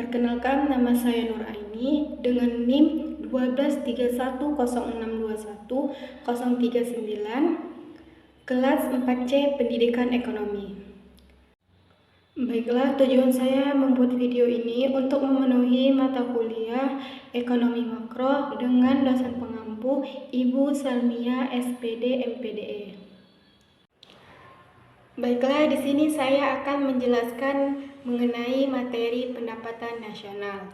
Perkenalkan, nama saya Nur Aini dengan NIM 12310621 kelas 4C Pendidikan Ekonomi. Baiklah, tujuan saya membuat video ini untuk memenuhi mata kuliah Ekonomi Makro dengan dosen pengampu Ibu Salmia SPD MPDE. Baiklah, di sini saya akan menjelaskan mengenai materi pendapatan nasional.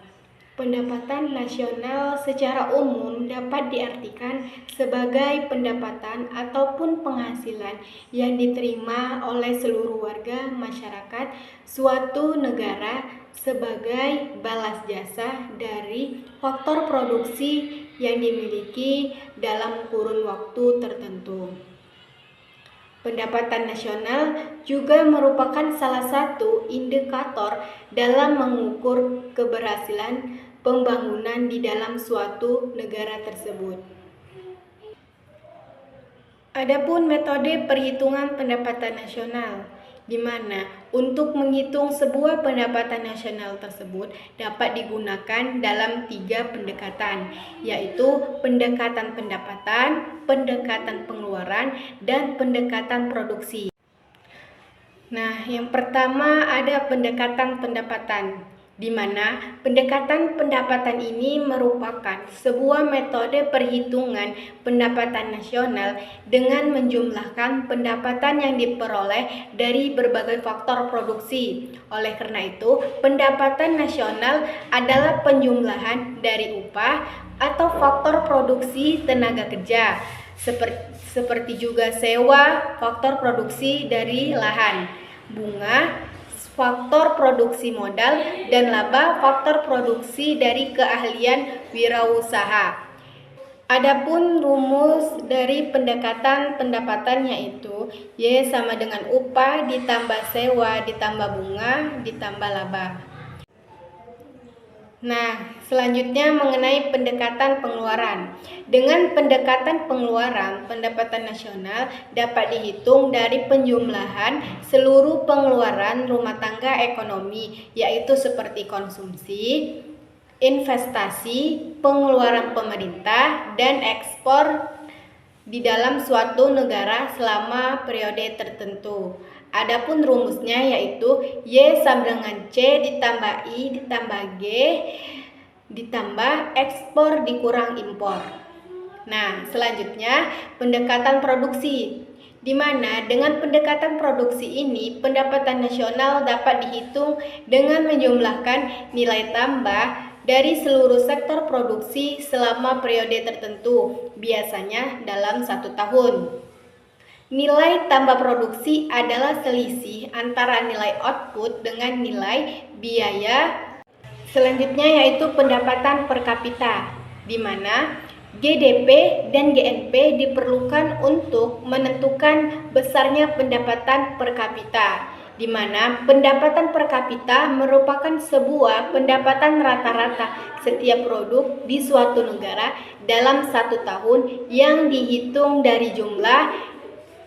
Pendapatan nasional secara umum dapat diartikan sebagai pendapatan ataupun penghasilan yang diterima oleh seluruh warga masyarakat suatu negara sebagai balas jasa dari faktor produksi yang dimiliki dalam kurun waktu tertentu. Pendapatan nasional juga merupakan salah satu indikator dalam mengukur keberhasilan pembangunan di dalam suatu negara tersebut. Adapun metode perhitungan pendapatan nasional, di mana untuk menghitung sebuah pendapatan nasional tersebut dapat digunakan dalam 3 pendekatan, yaitu pendekatan pendapatan, pendekatan pengeluaran, dan pendekatan produksi. Nah, yang pertama ada pendekatan pendapatan, di mana pendekatan pendapatan ini merupakan sebuah metode perhitungan pendapatan nasional dengan menjumlahkan pendapatan yang diperoleh dari berbagai faktor produksi. Oleh karena itu, pendapatan nasional adalah penjumlahan dari upah atau faktor produksi tenaga kerja, seperti juga sewa, faktor produksi dari lahan, bunga, faktor produksi modal, dan laba, faktor produksi dari keahlian wirausaha. Adapun rumus dari pendekatan pendapatan yaitu Y sama dengan upah ditambah sewa ditambah bunga ditambah laba. Nah, selanjutnya mengenai pendekatan pengeluaran. Dengan pendekatan pengeluaran, pendapatan nasional dapat dihitung dari penjumlahan seluruh pengeluaran rumah tangga ekonomi, yaitu seperti konsumsi, investasi, pengeluaran pemerintah, dan ekspor di dalam suatu negara selama periode tertentu. Adapun rumusnya yaitu Y sama dengan C ditambah I ditambah G ditambah ekspor dikurang impor. Nah, selanjutnya pendekatan produksi, di mana dengan pendekatan produksi ini pendapatan nasional dapat dihitung dengan menjumlahkan nilai tambah dari seluruh sektor produksi selama periode tertentu, biasanya dalam 1 tahun. Nilai tambah produksi adalah selisih antara nilai output dengan nilai biaya. Selanjutnya yaitu pendapatan per kapita, di mana GDP dan GNP diperlukan untuk menentukan besarnya pendapatan per kapita, di mana pendapatan per kapita merupakan sebuah pendapatan rata-rata setiap produk di suatu negara dalam 1 tahun yang dihitung dari jumlah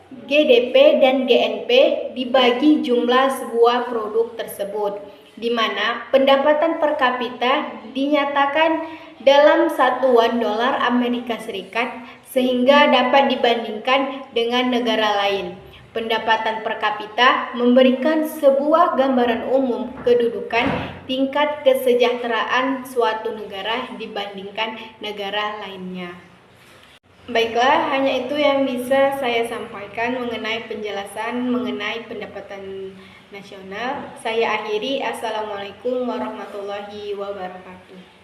GDP dan GNP dibagi jumlah sebuah produk tersebut, di mana pendapatan per kapita dinyatakan dalam satuan dolar Amerika Serikat sehingga dapat dibandingkan dengan negara lain. Pendapatan per kapita memberikan sebuah gambaran umum kedudukan tingkat kesejahteraan suatu negara dibandingkan negara lainnya. Baiklah, hanya itu yang bisa saya sampaikan mengenai penjelasan mengenai pendapatan nasional. Saya akhiri. Assalamualaikum warahmatullahi wabarakatuh.